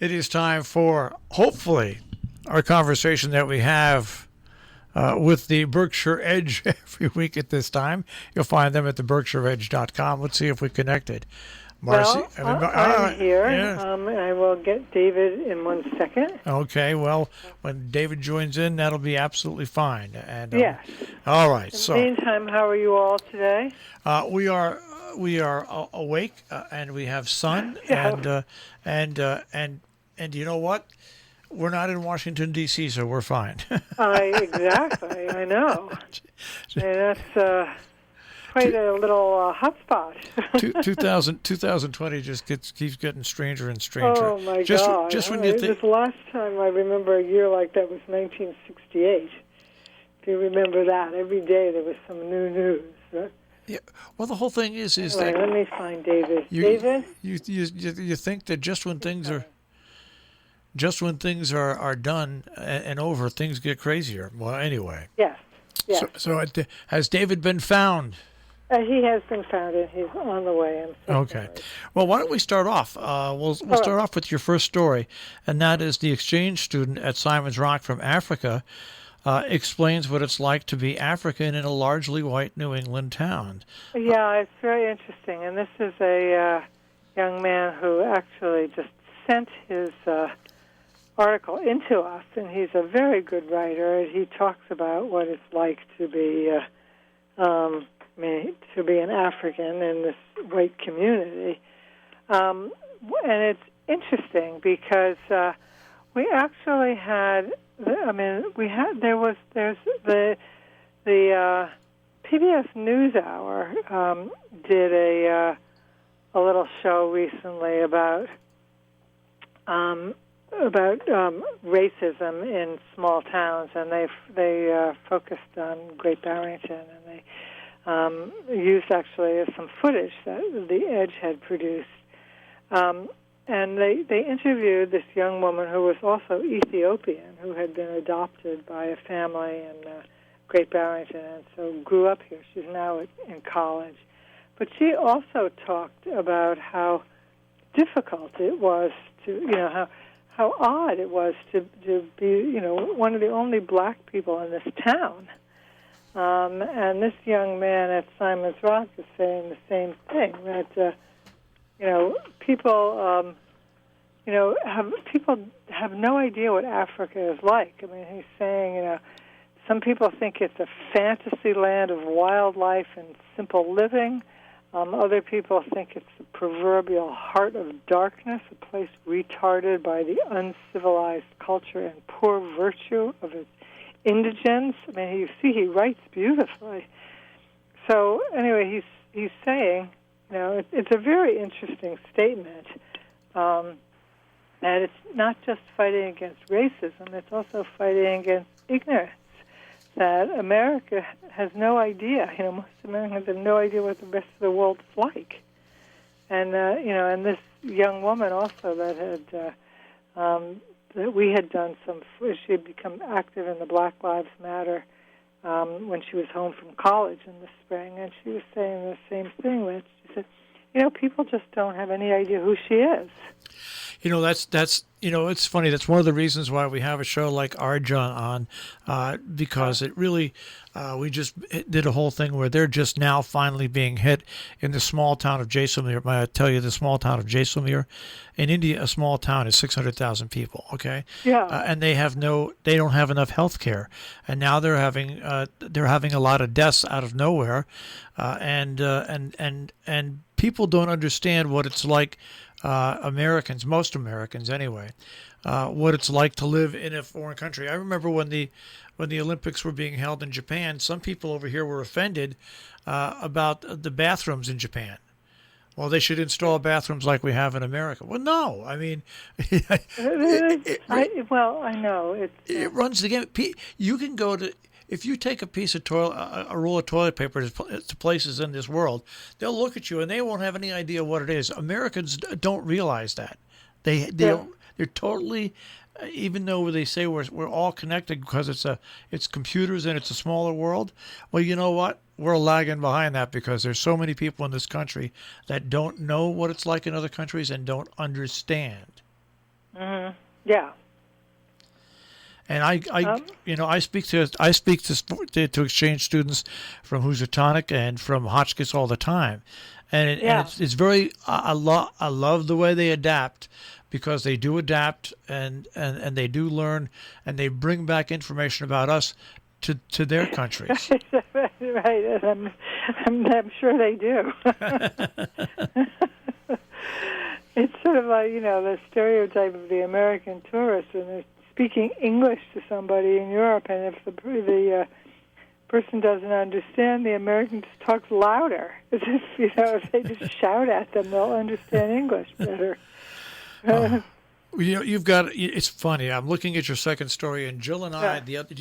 It is time for, hopefully, our conversation that we have with the Berkshire Edge every week at this time. You'll find them at the berkshireedge.com. Let's see if we connected. Marcy, well, I'm here. Yeah. I will get David in 1 second. Okay, well, when David joins in, that'll be absolutely fine. And yes. All right. In the meantime, how are you all today? We are awake and we have sun and you know what? We're not in Washington D.C., so we're fine. Exactly. I know. And that's quite a little hotspot. 2020 just keeps getting stranger and stranger. Oh my God! Just when you think. The last time I remember a year like that was 1968. If you remember that, every day there was some new news. Yeah. Well, the whole thing is anyway, that. Let me find David. David. You think that just when things are done and over, things get crazier. Well, anyway. Yes. Yes. So has David been found? He has been found, and he's on the way. Okay. Well, why don't we start off? We'll start off with your first story, and that is the exchange student at Simon's Rock from Africa explains what it's like to be African in a largely white New England town. Yeah, it's very interesting. And this is a young man who actually just sent his article into us, and he's a very good writer. And he talks about what it's like to be an African in this white community. And it's interesting because we actually had. There's the PBS NewsHour did a little show recently about racism in small towns, and they focused on Great Barrington, and they used actually some footage that the Edge had produced. And they interviewed this young woman who was also Ethiopian, who had been adopted by a family in Great Barrington, and so grew up here. She's now in college. But she also talked about how difficult it was to, how odd it was to be, one of the only black people in this town. And this young man at Simon's Rock is saying the same thing, that people have no idea what Africa is like. I mean, he's saying, some people think it's a fantasy land of wildlife and simple living. Other people think it's the proverbial heart of darkness, a place retarded by the uncivilized culture and poor virtue of its indigents. I mean, you see, he writes beautifully. So anyway, he's saying, it's a very interesting statement. And it's not just fighting against racism, it's also fighting against ignorance, that America has no idea. Most Americans have no idea what the rest of the world's like. And, and this young woman also that had, that we had done she had become active in the Black Lives Matter when she was home from college in the spring, and she was saying the same thing, that she said, people just don't have any idea who she is. That's it's funny. That's one of the reasons why we have a show like Arja on, because it really, we just did a whole thing where they're just now finally being hit in the small town of Jaisalmer. May I tell you, the small town of Jaisalmer in India, a small town is 600,000 people. Okay. Yeah. And they don't have enough health care, and now they're having a lot of deaths out of nowhere, and people don't understand what it's like. Most Americans anyway, what it's like to live in a foreign country. I remember when the Olympics were being held in Japan, some people over here were offended about the bathrooms in Japan. Well, they should install bathrooms like we have in America. Well, no, I mean, I know it runs the gamut. You can go to. If you take a roll of toilet paper to places in this world, they'll look at you and they won't have any idea what it is. Americans don't realize that. They don't. They're totally, even though they say we're all connected because it's computers and it's a smaller world. Well, you know what? We're lagging behind that because there's so many people in this country that don't know what it's like in other countries and don't understand. Mm-hmm. Yeah. And I speak to exchange students from Housatonic and from Hotchkiss all the time, and it's very I love the way they adapt, because they do adapt and they do learn, and they bring back information about us to their countries. Right, and I'm sure they do. It's sort of like, the stereotype of the American tourist when they're speaking English to somebody in Europe, and if the person doesn't understand, the American just talks louder. As if, if they just shout at them, they'll understand English better. You've got. It's funny. I'm looking at your second story, and Jill and I the other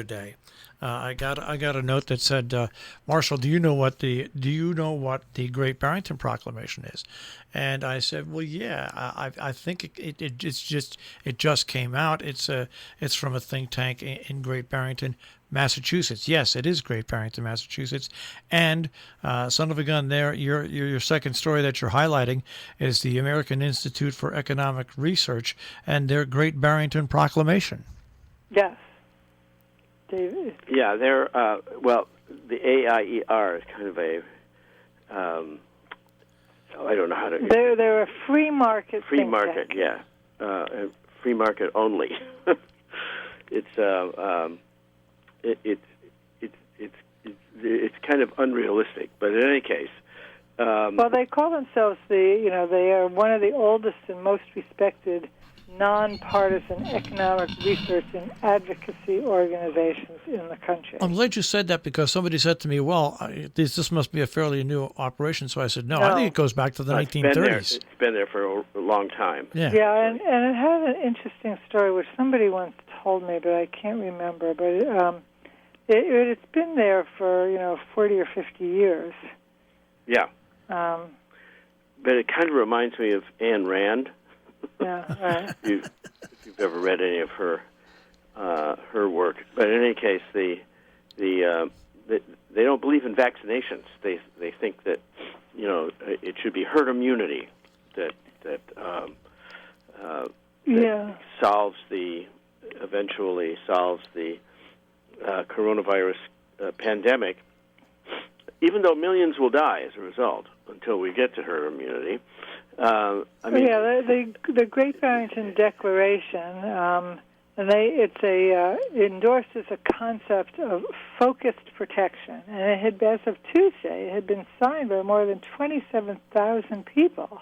day, I got a note that said, "Marshall, do you know what the Great Barrington Proclamation is?" And I said, "Well, yeah, I think it just came out. It's from a think tank in Great Barrington, Massachusetts. Yes, it is Great Barrington, Massachusetts. And son of a gun, there, your second story that you're highlighting is the American Institute for Economic Research and their Great Barrington Proclamation." Yes, David. Yeah, they're the AIER is kind of a I don't know how to. They're a free market. Free market, yeah, free market only. It's kind of unrealistic, but in any case. Well, they call themselves they are one of the oldest and most respected nonpartisan economic research and advocacy organizations in the country. I'm glad you said that, because somebody said to me, "Well, this must be a fairly new operation." So I said, "No, I think it goes back to the 1930s." It's been there for a long time. Yeah, and it has an interesting story which somebody once told me, but I can't remember. But it's been there for 40 or 50 years. Yeah. But it kind of reminds me of Ayn Rand. Yeah, right. if you've ever read any of her work, but in any case, they don't believe in vaccinations. They think that it should be herd immunity that eventually solves the coronavirus pandemic. Even though millions will die as a result until we get to herd immunity. The Great Barrington Declaration, it endorses a concept of focused protection, and it had, as of Tuesday, it had been signed by more than 27,000 people.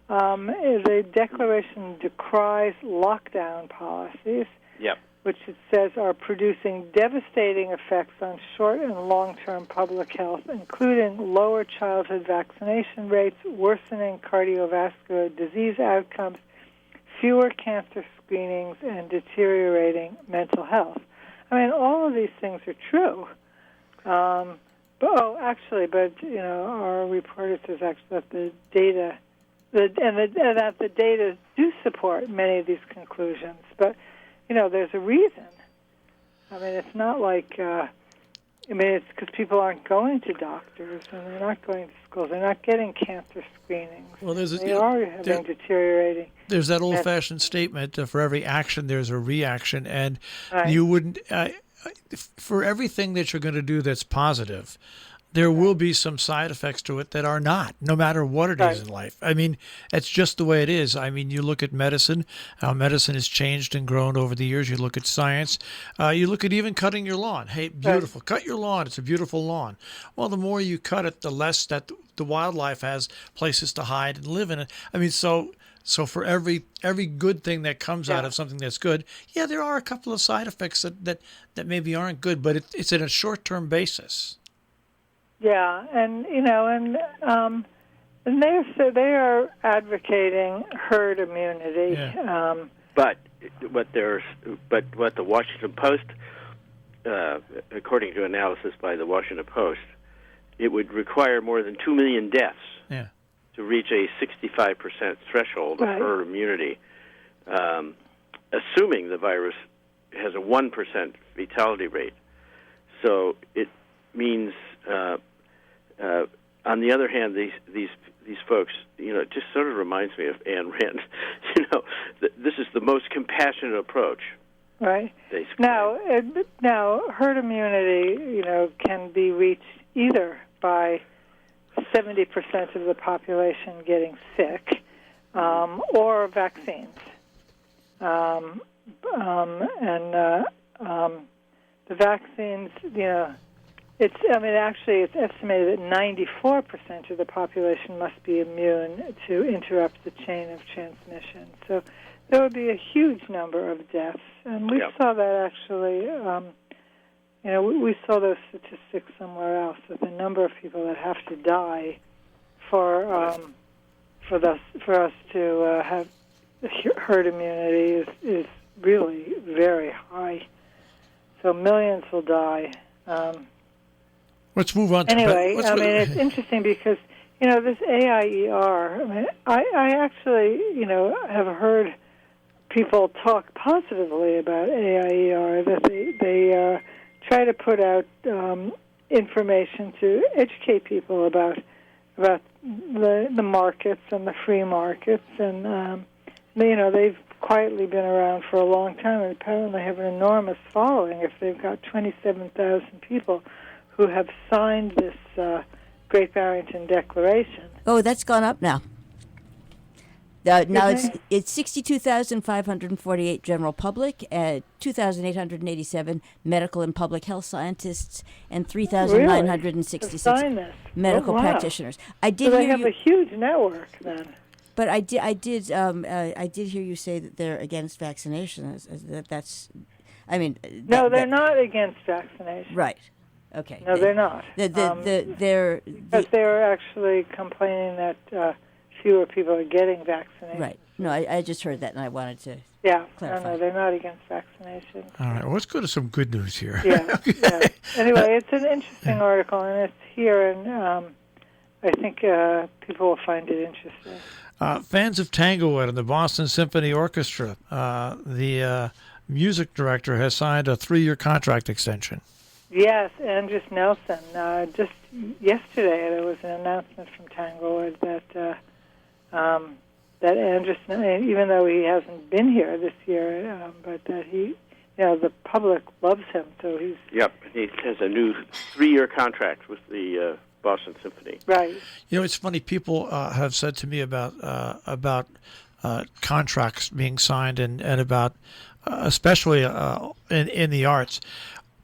The Declaration decries lockdown policies. Yep. Which it says are producing devastating effects on short and long-term public health, including lower childhood vaccination rates, worsening cardiovascular disease outcomes, fewer cancer screenings, and deteriorating mental health. I mean, all of these things are true. But our reporter says actually that the data, that the data do support many of these conclusions, but there's a reason. I mean, it's not like, it's because people aren't going to doctors, and they're not going to schools. They're not getting cancer screenings. Well, they are having deteriorating. There's that old-fashioned statement, for every action, there's a reaction, and right. You wouldn't, for everything that you're going to do that's positive, there will be some side effects to it that are not, no matter what it is in life. I mean, it's just the way it is. I mean, you look at medicine, how medicine has changed and grown over the years. You look at science. You look at even cutting your lawn. Hey, beautiful. Right. Cut your lawn. It's a beautiful lawn. Well, the more you cut it, the less that the wildlife has places to hide and live in it. I mean, so for every good thing that comes out of something that's good, there are a couple of side effects that maybe aren't good, but it's in a short-term basis. Yeah, and they are advocating herd immunity. Yeah. But what the Washington Post, according to analysis by the Washington Post, it would require more than 2 million deaths to reach a 65% threshold of herd immunity, assuming the virus has a 1% fatality rate. So it means. On the other hand, these folks, it just sort of reminds me of Ayn Rand. this is the most compassionate approach. Right. Basically. Now, herd immunity, can be reached either by 70% of the population getting sick, or vaccines. The vaccines, it's estimated that 94% of the population must be immune to interrupt the chain of transmission. So there would be a huge number of deaths, and we saw that actually. We saw those statistics somewhere else, that the number of people that have to die for us to have herd immunity is really very high. So millions will die. Let's move on. Anyway, it's interesting because this AIER. I actually have heard people talk positively about AIER, that they try to put out information to educate people about the markets and the free markets, and they've quietly been around for a long time and apparently have an enormous following. If they've got 27,000 people who have signed this Great Barrington Declaration. Oh, that's gone up now. Now it's 62,548 general public, 2,887 medical and public health scientists, and 3,966 medical practitioners. So they have a huge network then. But I did hear you say that they're against vaccination. No, they're not against vaccination. Right. Okay. No, they're not. Because they're actually complaining that fewer people are getting vaccinated. Right. No, I just heard that, and I wanted to clarify. No, they're not against vaccination. All right, well, let's go to some good news here. Yeah. Anyway, it's an interesting article, and it's here, and I think people will find it interesting. Fans of Tanglewood and the Boston Symphony Orchestra, the music director has signed a 3-year contract extension. Yes, Andrews Nelson. Just yesterday, there was an announcement from Tanglewood that Andrews, even though he hasn't been here this year, but that he, the public loves him, so he's. Yep, he has a new 3-year contract with the Boston Symphony. Right. It's funny. People have said to me about contracts being signed and about especially in the arts.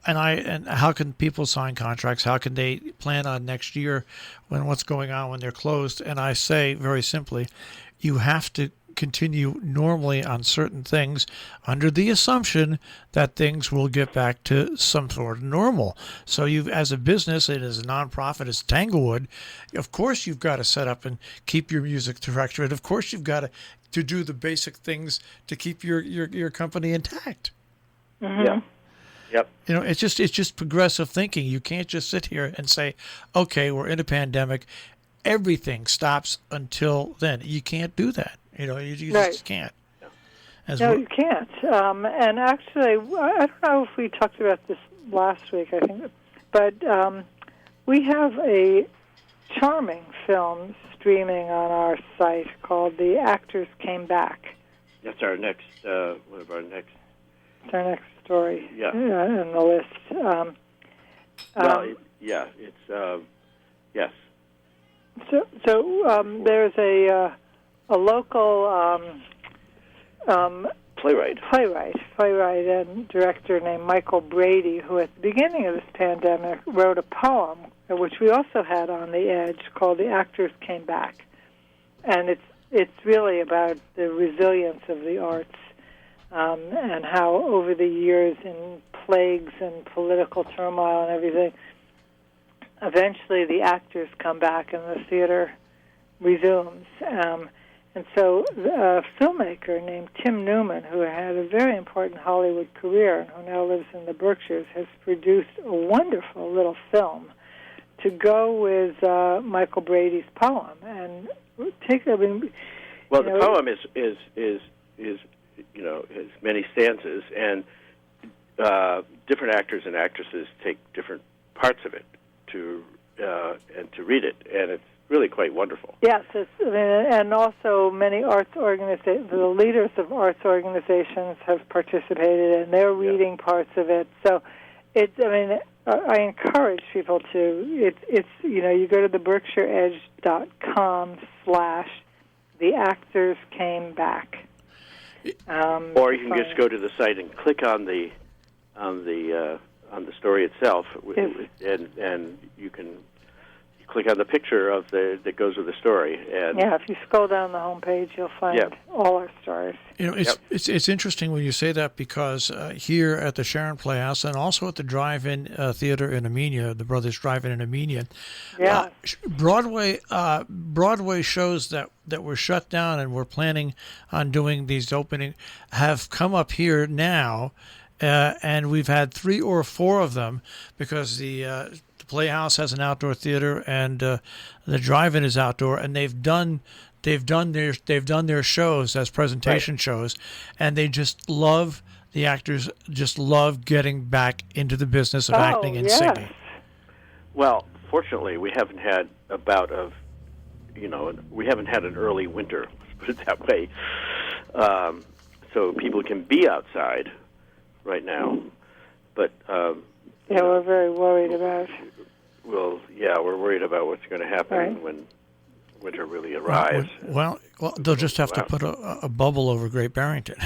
And how can people sign contracts? How can they plan on next year when what's going on when they're closed? And I say very simply, you have to continue normally on certain things under the assumption that things will get back to some sort of normal. So as a business and as a nonprofit as Tanglewood, of course you've got to set up and keep your music director, and of course you've got to do the basic things to keep your company intact. Mm-hmm. Yeah. Yep. It's just progressive thinking. You can't just sit here and say, okay, we're in a pandemic, everything stops until then. You can't do that. You just can't. No, you can't. And actually, I don't know if we talked about this last week, I think, but we have a charming film streaming on our site called The Actors Came Back. That's our next, one of our next. It's our next story in the list. It's yes. So there's a local playwright and director named Michael Brady, who at the beginning of this pandemic wrote a poem, which we also had on the Edge, called "The Actors Came Back," and it's really about the resilience of the arts. And how over the years in plagues and political turmoil and everything, eventually the actors come back and the theater resumes. And so a filmmaker named Tim Newman, who had a very important Hollywood career and who now lives in the Berkshires, has produced a wonderful little film to go with Michael Brady's poem. And the poem is has many stanzas, and different actors and actresses take different parts of it to read it, and really quite wonderful. Yes, and also many arts organizations, the leaders of arts organizations have participated, and they're reading parts of it. So, I encourage people to. It's you go to the BerkshireEdge.com/the actors came back. Or you can just go to the site and click on the story itself, and you can click on the picture that goes with the story. And if you scroll down the homepage, you'll find all our stories. It's interesting when you say that, because here at the Sharon Playhouse and also at the Drive-In Theater in Armenia, the Brothers Drive-In in Armenia, Broadway shows that were shut down and were planning on doing these opening have come up here now, and we've had 3 or 4 of them, because the Playhouse has an outdoor theater, and the Drive-In is outdoor, and they've done their shows as presentation shows, and they just love, the actors just love getting back into the business of acting and singing. Well, fortunately, we haven't had a bout of, we haven't had an early winter, let's put it that way. So people can be outside right now, but we're very worried about. Well, we're worried about what's going to happen when winter really arrives. Well, they'll just have to put a bubble over Great Barrington.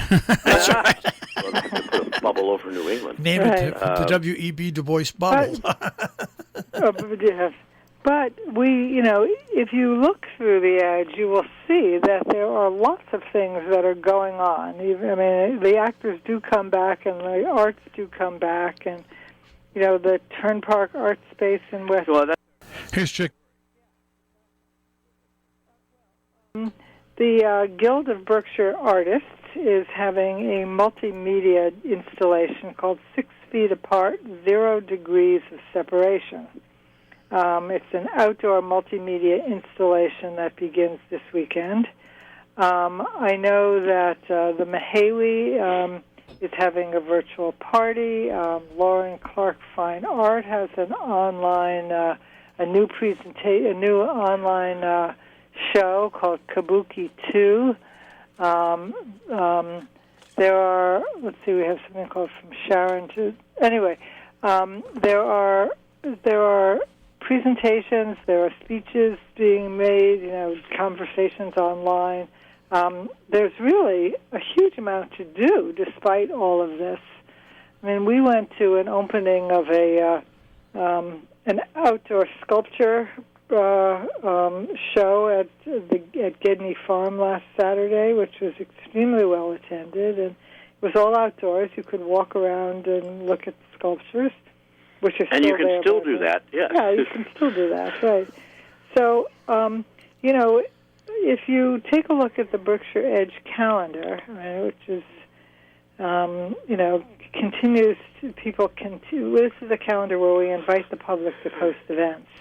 That's right. Well, they have to put a bubble over New England. Name it the W.E.B. Du Bois bubble. But we, if you look through the Edge, you will see that there are lots of things that are going on. The actors do come back, and the arts do come back, and the Turn Park Art Space in West. Here's Chick. The Guild of Berkshire Artists is having a multimedia installation called 6 Feet Apart, 0 Degrees of Separation. It's an outdoor multimedia installation that begins this weekend. I know that the Mahawi is having a virtual party. Lauren Clark Fine Art has an online, a new online show called Kabuki 2. There are, we have something called From Sharon to. Anyway, there are presentations, there are speeches being made, conversations online. There's really a huge amount to do despite all of this. We went to an opening of an outdoor sculpture show at Gedney Farm last Saturday, which was extremely well attended, and it was all outdoors. You could walk around and look at sculptures, which are and still you can there, still do that. Yes. Yeah, you can still do that. Right. So, if you take a look at the Berkshire Edge calendar, which is, continues to, people continue. This is a calendar where we invite the public to post events.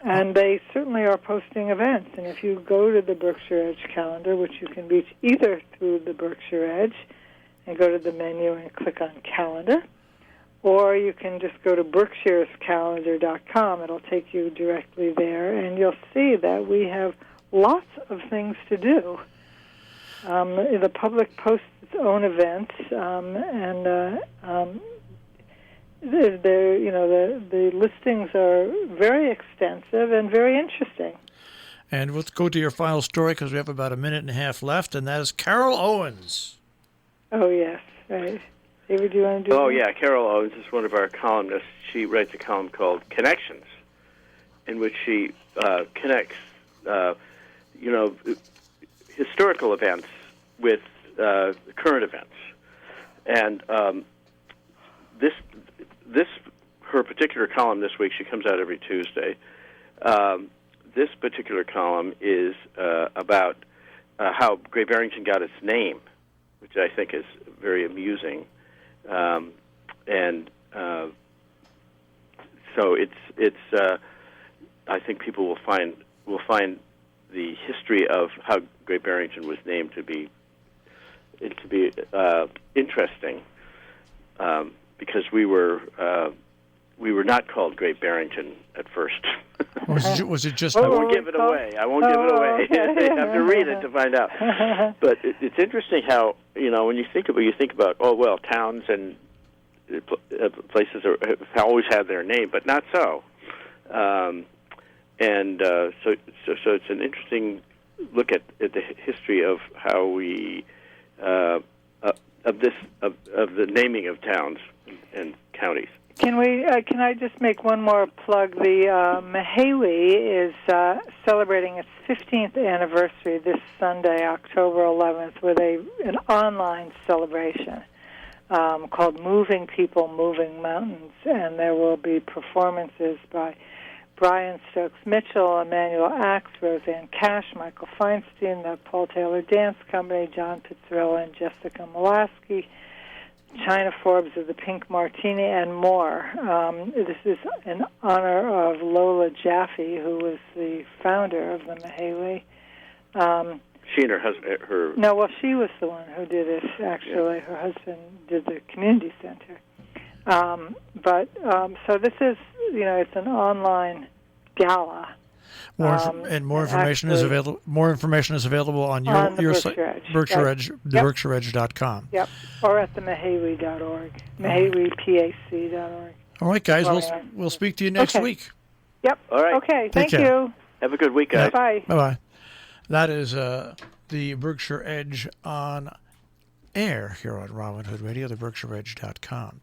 And they certainly are posting events. And if you go to the Berkshire Edge calendar, which you can reach either through the Berkshire Edge and go to the menu and click on calendar, or you can just go to berkshirescalendar.com. It'll take you directly there, and you'll see that we have lots of things to do. The public posts its own events, the listings are very extensive and very interesting. And let's go to your final story, because we have about a minute and a half left, and that is Carol Owens. Oh, yes. Right. David, do you want to do that? Oh, yeah. Carol Owens is one of our columnists. She writes a column called Connections, in which she connects, historical events with current events. And her particular column this week, she comes out every Tuesday. This particular column is about how Great Barrington got its name, which I think is very amusing. So it's I think people will find the history of how Great Barrington was named to be interesting, because we were we were not called Great Barrington at first. Was it just? I won't give it away. I won't give it away. Okay. You have to read it to find out. But it's interesting how, when you think about towns and places have always had their name, but not so. So it's an interesting look at the history of how we of the naming of towns and counties. Can I just make one more plug? The Mahawi is celebrating its 15th anniversary this Sunday, October 11th, with an online celebration called "Moving People, Moving Mountains," and there will be performances by Brian Stokes Mitchell, Emmanuel Axe, Roseanne Cash, Michael Feinstein, the Paul Taylor Dance Company, John Pizzarella and Jessica Molaski, China Forbes of the Pink Martini, and more. This is in honor of Lola Jaffe, who was the founder of the Mahawi. She and her husband. No, well, she was the one who did it, actually. Yeah. Her husband did the community center. So this is, it's an online gala. More information is available. More information is available on your site, Berkshire Edge, BerkshireEdge.com. Yep, or at the Mahawi.org, MahawiPAC.org. All right, guys. We'll speak to you next week. Yep. All right. Okay. Thank you. Have a good week, guys. Bye. Bye. That is the Berkshire Edge on air here on Robin Hood Radio, the BerkshireEdge.com.